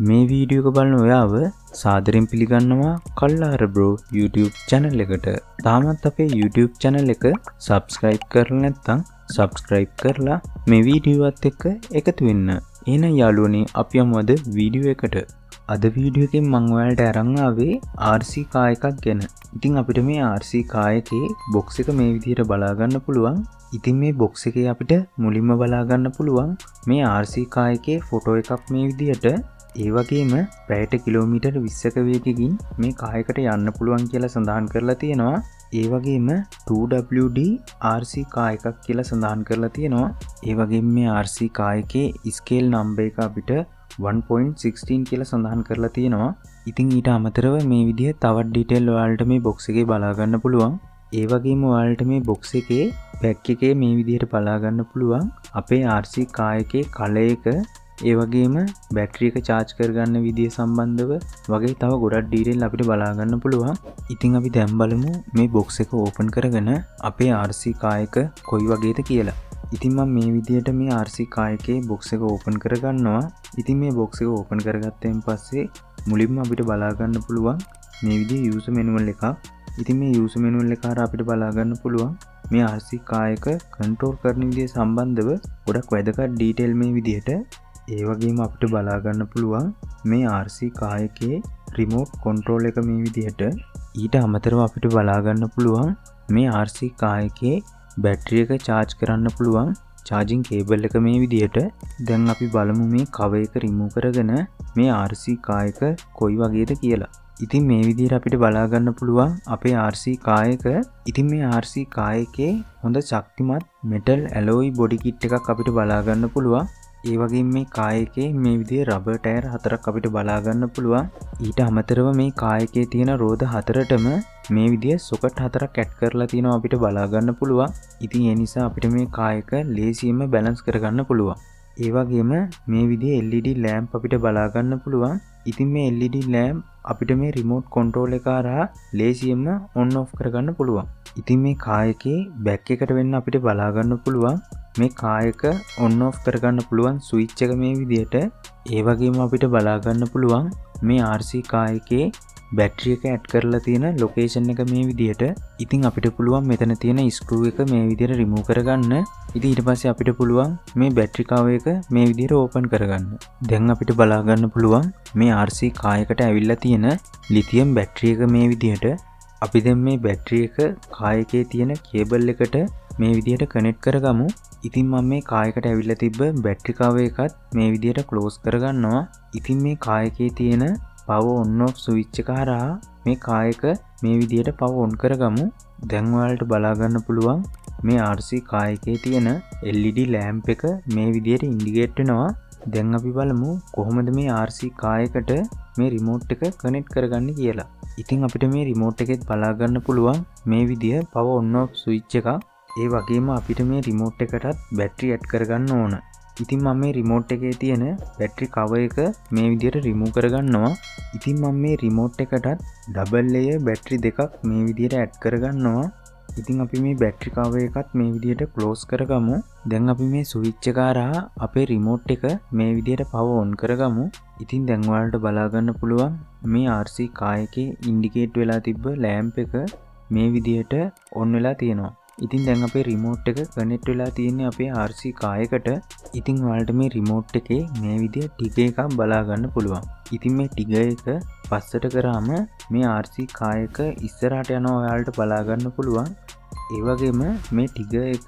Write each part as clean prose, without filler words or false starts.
මේ වීඩියෝ එක බලන ඔයාව සාදරයෙන් පිළිගන්නවා කල්ලාර බ්‍රෝ YouTube channel එකට. තාමත් අපේ YouTube channel එක subscribe කරලා නැත්නම් subscribe කරලා මේ වීඩියෝවත් එක්ක එකතු වෙන්න. එහෙනම් යාළුවනේ අපි යමු අද වීඩියෝ එකට. අද වීඩියෝ එකෙන් මම ඔයාලට අරන් ආවේ RC car එකක් ගැන. ඉතින් අපිට මේ RC car එකේ box එක මේ විදිහට බලා ගන්න පුළුවන්. ඉතින් මේ box එකේ අපිට මුලින්ම බලා ගන්න පුළුවන් මේ RC car එකේ ෆොටෝ එකක් මේ විදිහට. ඒ වගේම පැයට කිලෝමීටර් 20ක වේගකින් මේ car එකට යන්න පුළුවන් කියලා සඳහන් කරලා තියෙනවා. ඒ වගේම 2WD RC car එකක් කියලා සඳහන් කරලා තියෙනවා. ඒ වගේම මේ RC car එකේ ස්කේල් නම්බර් එක අපිට 1.16 කියලා සඳහන් කරලා තියෙනවා. ඉතින් ඊට අමතරව මේ විදිහ තවත් ඩීටේල් ඔයාලට මේ box එකේ බලා ගන්න පුළුවන්. ඒ වගේම ඔයාලට මේ box එකේ පැක් එකේ මේ විදිහට බලා ගන්න පුළුවන් අපේ RC car එකේ කලර් එක, ඒ වගේම බැටරි එක charge කරගන්න විදිය සම්බන්ධව වගේ තව ගොඩක් ඩීටේල් අපිට බලා ගන්න පුළුවන්. ඉතින් අපි දැන් බලමු මේ box එක open කරගෙන අපේ RC car එක කොයි වගේද කියලා. ඉතින් මම මේ විදියට මේ RC car එකේ box එක open කරගන්නවා. ඉතින් මේ box එක open කරගත්තයින් පස්සේ මුලින්ම අපිට බලා ගන්න පුළුවන් මේ විදිහේ user manual එකක්. ඉතින් මේ user manual එක හරහා අපිට බලා ගන්න පුළුවන් මේ RC car එක control කරන විදිය සම්බන්ධව ගොඩක් වැදගත් ඩීටේල් මේ විදියට. ඒ වගේම අපිට බලා ගන්න පුළුවන් මේ RC car එකේ remote control එක මේ විදිහට. ඊට අමතරව අපිට බලා ගන්න පුළුවන් මේ RC car එකේ බැටරි එක charge කරන්න පුළුවන් charging cable එක මේ විදිහට. දැන් අපි බලමු මේ cover එක remove කරගෙන මේ RC car එක කොයි වගේද කියලා. ඉතින් මේ විදිහට අපිට බලා ගන්න පුළුවන් අපේ RC car එක. ඉතින් මේ RC car එකේ හොඳ ශක්තිමත් metal alloy body kit එකක් අපිට බලා ගන්න පුළුවන්. ඒ වගේම මේ car එකේ මේ විදිහේ rubber tire 4ක් අපිට බලා ගන්න පුළුවන්. ඊට අමතරව මේ car එකේ තියෙන රෝද හතරටම මේ විදිහේ socket 4ක් ඇඩ් කරලා තියෙනවා අපිට බලා ගන්න පුළුවන්. ඉතින් ඒ නිසා අපිට මේ car එක ලේසියෙන්ම balance කරගන්න පුළුවන්. ඒ වගේම මේ විදිහේ LED lamp අපිට බලා ගන්න පුළුවන්. ඉතින් මේ LED lamp අපිට මේ remote control එක හරහා ලේසියෙන්ම on off කරගන්න පුළුවන්. ඉතින් මේ car එකේ back එකට වෙන්න අපිට බලා ගන්න පුළුවන් මේ car එක on off කරගන්න පුළුවන් switch එක මේ විදිහට. ඒ වගේම අපිට බලා ගන්න පුළුවන් මේ RC car එකේ බැටරි එක ඇඩ් කරලා තියෙන ලොකේෂන් එක මේ විදිහට. ඉතින් අපිට පුළුවන් මෙතන තියෙන ස්ක්‍රූ එක මේ විදිහට රිමූව් කරගන්න. ඉතින් ඊට පස්සේ අපිට පුළුවන් මේ බැටරි කවර් එක මේ විදිහට ඕපන් කරගන්න. දැන් අපිට බලා ගන්න පුළුවන් මේ RC car එකට ඇවිල්ලා තියෙන ලිතියම් බැටරි එක මේ විදිහට. අපි දැන් මේ බැටරි එක car එකේ තියෙන කේබල් එකට මේ විදිහට කනෙක්ට් කරගමු. ඉතින් මම මේ car එකට ඇවිල්ලා තිබ්බ බැටරි කවර් එකත් මේ විදිහට ක්ලෝස් කරගන්නවා. ඉතින් මේ car එකේ තියෙන power on off switch එක හරහා මේ car එක මේ විදිහට power on කරගමු. දැන් ඔයාලට බලා ගන්න පුළුවන් මේ RC car එකේ තියෙන LED lamp එක මේ විදිහට indicate වෙනවා. දැන් අපි බලමු කොහොමද මේ RC car එකට මේ remote එක connect කරගන්නේ කියලා. ඉතින් අපිට මේ remote එකෙත් බලා ගන්න පුළුවන් මේ විදිහ power on off switch එකක්. ඒ වගේම අපිට මේ remote එකටත් බැටරි ඇඩ් කරගන්න ඕන. ඉතින් මම මේ remote එකේ තියෙන බැටරි cover එක මේ විදිහට remove කරගන්නවා. ඉතින් මම මේ remote එකටත් double layer බැටරි දෙකක් මේ විදිහට ඇඩ් කරගන්නවා. ඉතින් අපි මේ බැටරි cover එකත් මේ විදිහට close කරගමු. දැන් අපි මේ switch එක හරහා අපේ remote එක මේ විදිහට power on කරගමු. ඉතින් දැන් ඔයාලට බලා ගන්න පුළුවන් මේ RC car එකේ indicate වෙලා තිබ්බ lamp එක මේ විදිහට on වෙලා තියෙනවා. ඉතින් දැන් අපේ remote එක connect වෙලා තියෙන්නේ අපේ RC car එකට. ඉතින් ඔයාලට මේ remote එකේ මේ විදිහ trigger එකක් බලා ගන්න පුළුවන්. ඉතින් මේ trigger එක පස්සට කරාම මේ RC car එක ඉස්සරහට යනවා ඔයාලට බලා ගන්න පුළුවන්. ඒ වගේම මේ trigger එක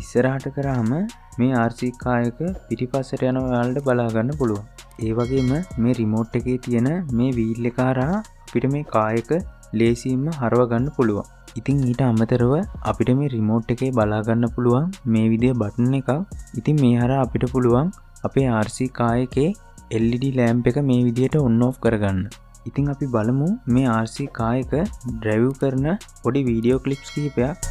ඉස්සරහට කරාම මේ RC car එක පිටිපස්සට යනවා ඔයාලට බලා ගන්න පුළුවන්. ඒ වගේම මේ remote එකේ තියෙන මේ wheel එක හරහා අපිට මේ car එක ලේසියෙන්ම හරව ගන්න පුළුවන්. ඉතින් ඊට අමතරව අපිට මේ remote එකේ බලා ගන්න පුළුවන් මේ විදිහේ බටන් එකක්. ඉතින් මේ හරහා අපිට පුළුවන් අපේ RC car එකේ LED lamp එක මේ විදිහට on off කරගන්න. ඉතින් අපි බලමු මේ RC car එක drive කරන පොඩි වීඩියෝ ක්ලිප්ස් කිහිපයක්.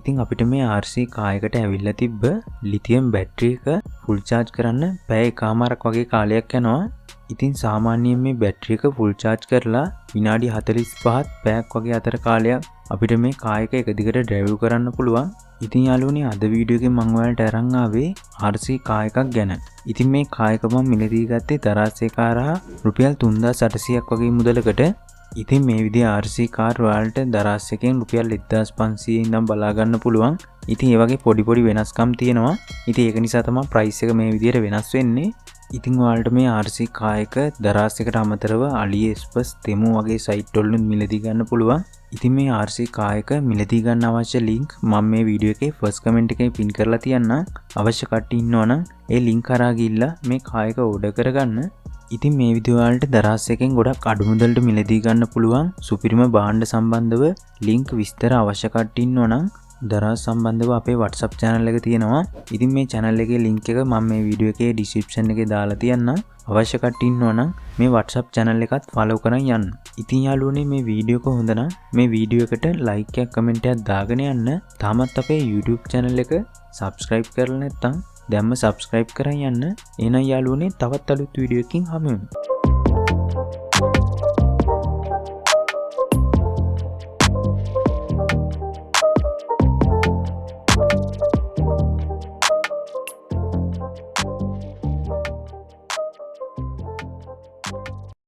ඉතින් අපිට මේ RC කායකට ඇවිල්ලා තිබ්බ ලිතියම් බැටරි එක ෆුල් charge කරන්න පැය එකමාරක් වගේ කාලයක් යනවා. ඉතින් සාමාන්‍යයෙන් මේ බැටරි එක ෆුල් charge කරලා විනාඩි 45ත් පැයක් වගේ අතර කාලයක් අපිට මේ කායක එක දිගට ඩ්‍රයිව් කරන්න පුළුවන්. ඉතින් යාළුවනේ අද වීඩියෝ එකෙන් මම ඔයාලට අරන් ආවේ RC කායකක් ගැන. ඉතින් මේ කායක මම මිලදී ගත්තේ දරාසේ කාරහා රුපියල් 3800ක් වගේ මුදලකට. ඉතින් මේ විදිහේ RC කාර් ඔයාලට දරාස් එකෙන් රුපියල් 1500 ඉඳන් බලා ගන්න පුළුවන්. ඉතින් ඒ වගේ පොඩි වෙනස්කම් තියෙනවා. ඉතින් ඒක නිසා තමයි ප්‍රයිස් එක මේ විදිහට වෙනස් වෙන්නේ. ඉතින් ඔයාලට මේ RC කායක දරාස් එකට අමතරව AliExpress තෙමු වගේ සයිට් වලින් මිලදී ගන්න පුළුවන්. ඉතින් මේ RC කායක මිලදී ගන්න අවශ්‍ය link මම මේ වීඩියෝ එකේ first comment එකේ pin කරලා තියන්නම්. අවශ්‍ය කට්ටිය ඉන්නවනම් ඒ link කරා ගිහිල්ලා මේ කායක order කරගන්න. ඉතින් මේ වීඩියෝ වලට දරාස් එකෙන් ගොඩක් අඩු මුදලට මිලදී ගන්න පුළුවන් සුපිරිම භාණ්ඩ සම්බන්ධව link විස්තර අවශ්‍ය කට්ටිය ඉන්නවනම් දරාස් සම්බන්ධව අපේ WhatsApp channel එක තියෙනවා. ඉතින් මේ channel එකේ link එක මම මේ වීඩියෝ එකේ description එකේ දාලා තියන්නම්. අවශ්‍ය කට්ටිය ඉන්නවනම් මේ WhatsApp channel එකත් follow කරන් යන්න. ඉතින් යාළුවනේ මේ වීඩියෝ එක හොඳ නම් මේ වීඩියෝ එකට like එකක් comment එකක් දාගෙන යන්න. තාමත් අපේ YouTube channel එක subscribe කරලා නැත්නම් දැන්ම subscribe කරන් යන්න. එහෙනම් යාළුවනේ තවත් අලුත් වීඩියෝ එකකින් හමු වෙමු.